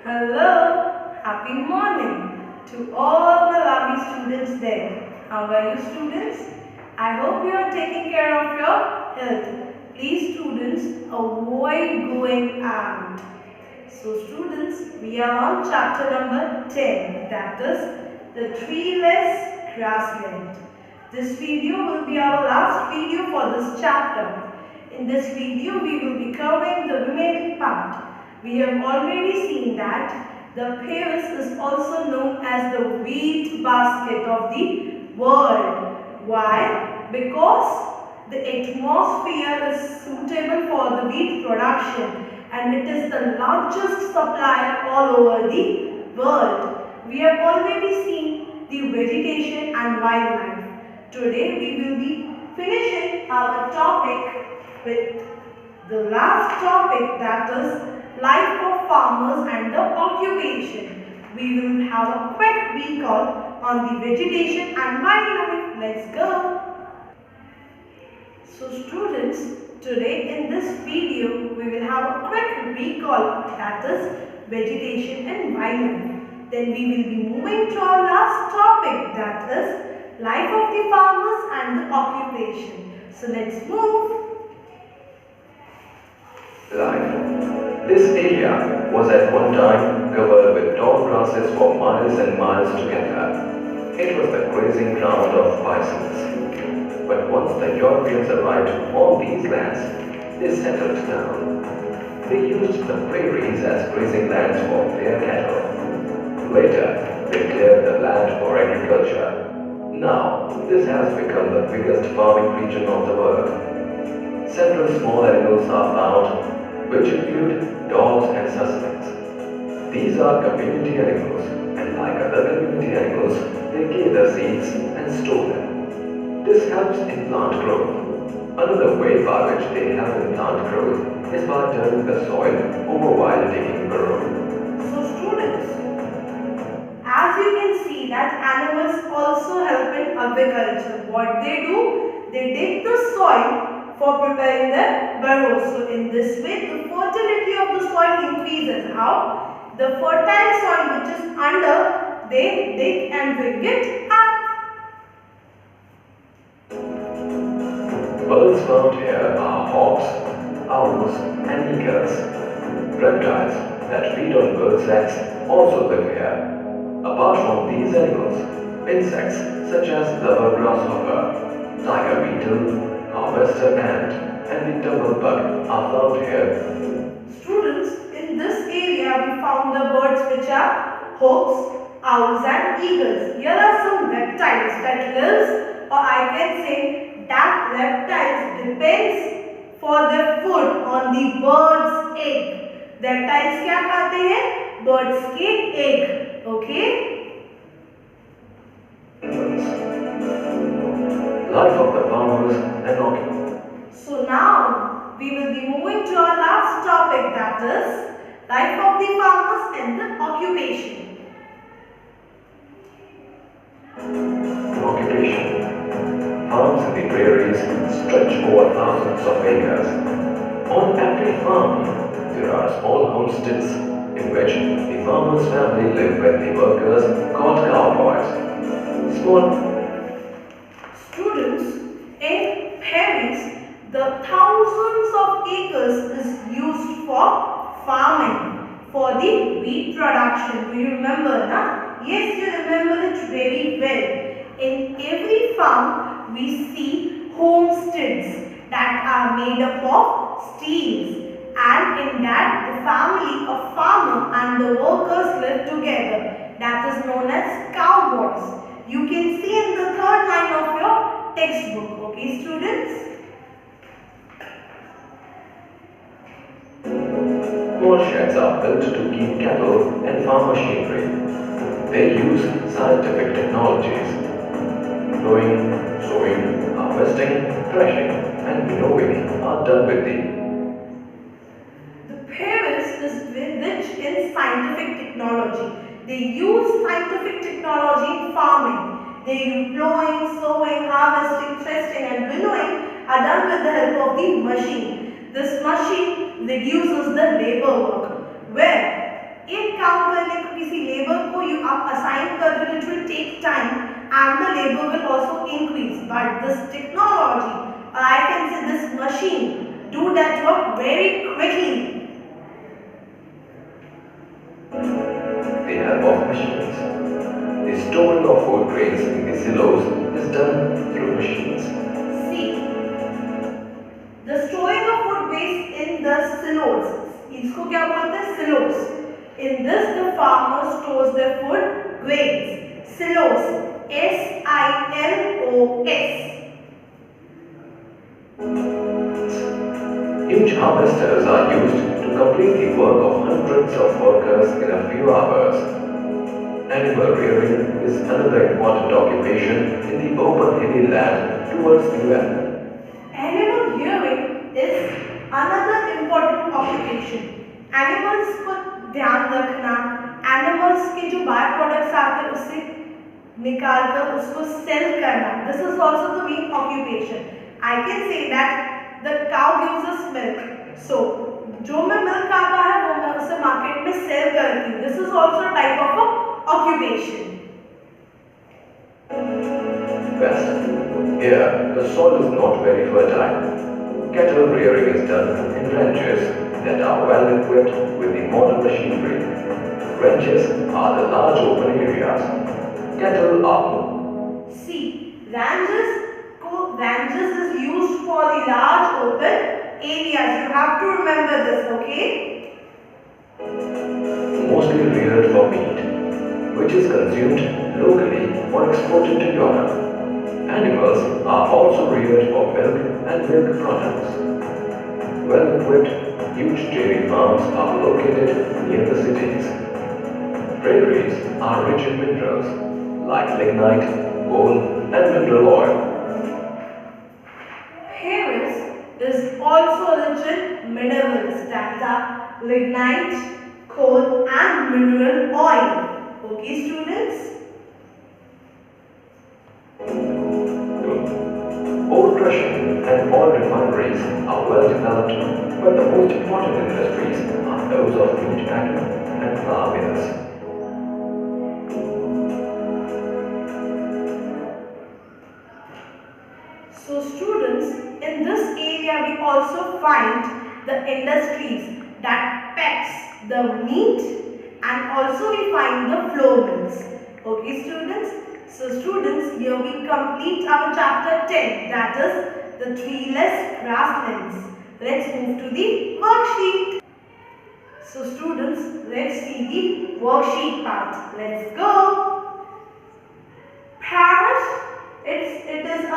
Hello, happy morning to all my lovely students there. How are you students? I hope you are taking care of your health. Please students, avoid going out. So students, we are on chapter number 10, that is the treeless grassland. This video will be our last video for this chapter. In this video, we will be covering the remaining part. We have already seen that the Paris is also known as the wheat basket of the world. Why? Because the atmosphere is suitable for the wheat production and it is the largest supplier all over the world. We have already seen the vegetation and wildlife. Today we will be finishing our topic with the last topic, that is life of farmers and the occupation. We will have a quick recall on the vegetation and wildlife. Let's go. So students, today in this video we will have a quick recall, that is vegetation and wildlife. Then we will be moving to our last topic, that is life of the farmers and the occupation. So let's move. Life. This area was at one time covered with tall grasses for miles and miles together. It was the grazing ground of bisons. But once the Europeans arrived on these lands, they settled down. They used the prairies as grazing lands for their cattle. Later, they cleared the land for agriculture. Now, this has become the biggest farming region of the world. Several small animals are found, which include dogs and suslings. These are community animals, and like other community animals, they gather seeds and store them. This helps in plant growth. Another way by which they help in plant growth is by turning the soil over while digging burrow. So students, as you can see that animals also help in agriculture. What they do? They dig the soil for preparing the burrows. So in this way, the fertility of the soil increases. How? The fertile soil which is under, they dig and bring it up. Birds found here are hawks, owls, and eagles. Reptiles that feed on birds' eggs also live here. Apart from these animals, insects such as leopard grasshopper, tiger beetle, harvester ant, and the tumble bug are found here. Students, in this area we found the birds which are hawks, owls and eagles. Here are some reptiles that lives, or I can say that reptiles depends for their food on the bird's egg. Reptiles क्या खाते हैं? Birds के egg. Okay? Life of the farmers and occupants. So now we will be moving to our last topic, that is life of the farmers and the occupation. Occupation. Farms in the prairies stretch over thousands of acres. On every farm, there are small homesteads in which the farmer's family live with the workers called cowboys. Small Students, in Paris, the thousands of acres is used for farming, for the wheat production. Do you remember, na? Yes, you remember it very well. In every farm, we see homesteads that are made up of steels. And in that, the family of farmer and the workers live together. That is known as cowboys. You can see in the third line of your textbook. Okay, students? Small sheds are built to keep cattle and farm machinery. They use scientific technologies. Plowing, sowing, harvesting, threshing, and winnowing are done with the Paris is rich in scientific technology. They use scientific technology in farming. They use plowing, sowing, harvesting, threshing and winnowing are done with the help of the machine. This machine reduces the labor work, where a cow time and the labor will also increase. But this technology, or I can say this machine, do that work very quickly. The help of machines. The storing of food grains in the silos is done through machines. See, the storing of food waste in the silos. इसको क्या बोलते हैं? Silos. In this, the farmer stores their food grains. Silos. S-I-L-O-S. Huge harvesters are used to complete the work of hundreds of workers in a few hours. Animal rearing is another important occupation in the open hilly land towards the well. Animal rearing is another important occupation. Animals को ध्यान रखना, animals के जो by products आते हैं उससे निकाल कर उसको सेल करना. This is also the main occupation. I can say that the cow gives us milk. So जो मैं milk आता है वो मैं उसे मार्केट में सेल करती हूँ. This is also a type of a occupation. West. Here, the soil is not very fertile. Cattle rearing is done in ranches that are well equipped with the modern machinery. Ranches are the large open areas. Cattle are. See, ranches is used for the large open areas. You have to remember this, okay? Mostly reared for meat, which is consumed locally or exported to Europe. Animals are also reared for milk and milk products. Well-equipped, huge dairy farms are located near the cities. Prairies are rich in minerals like lignite, coal, and mineral oil. Paris is also rich in minerals that are lignite, coal, and mineral oil. Okay, students? Ore crushing and oil refineries are well developed, but the most important industries are those of meat packing and flour mills. So students, in this area we also find the industries that packs the meat and also we find the flour mills. Okay students? So students, here we complete our chapter 10, that is the treeless grasslands. Let's move to the worksheet. So students, let's see the worksheet part. Let's go. Paris, it is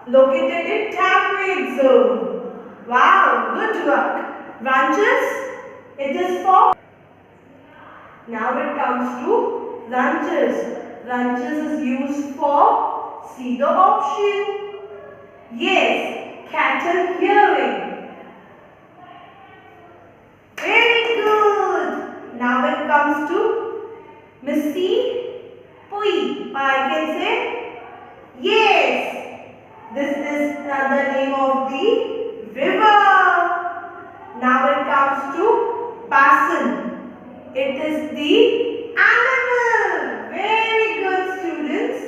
located in temperate zone. Wow, good work. Ranches, it is for. Now it comes to ranches. Ranches is used for, see the option. Yes, cattle hearing. Very good. Now it comes to Mississippi, or I can say, yes, this is the name of the river. Now it comes to Bassin. It is the animal. Very good students.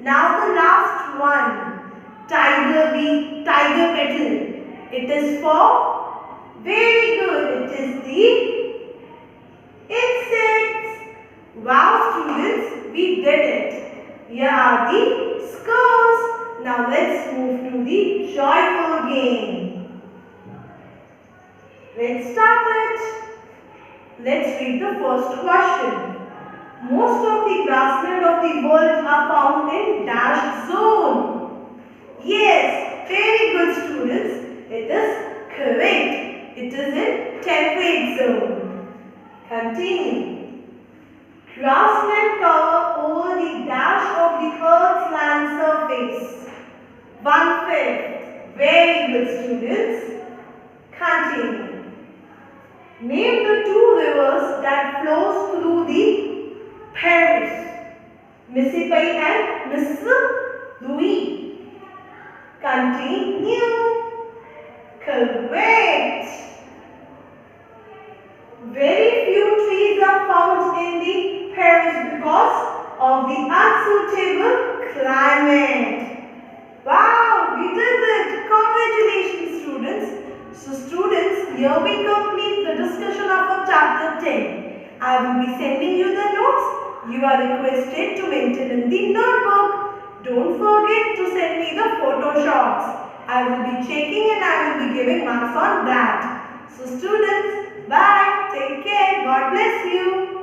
Now the last one. Tiger petal. It is for, very good, it is the insects. Wow students, we did it. Here are the scores. Now let's move to the joyful game. Let's start it. Let's read the first question. Most of the grassland of the world are found in dash zone. Yes, very good students. It is correct. It is in temperate zone. Continue. Grassland cover over the dash of the earth's land surface. 1/5. Very good students. Continue. Name the two rivers that flows through the Paris. Mississippi and Missouri. Continue. Correct. Very few trees are found in the Paris because of the unsuitable climate. Wow, we did it! Congratulations, students. So students, here we complete the discussion of our chapter 10. I will be sending you the notes. You are requested to maintain in the notebook. Don't forget to send me the photoshots. I will be checking and I will be giving marks on that. So students, bye. Take care. God bless you.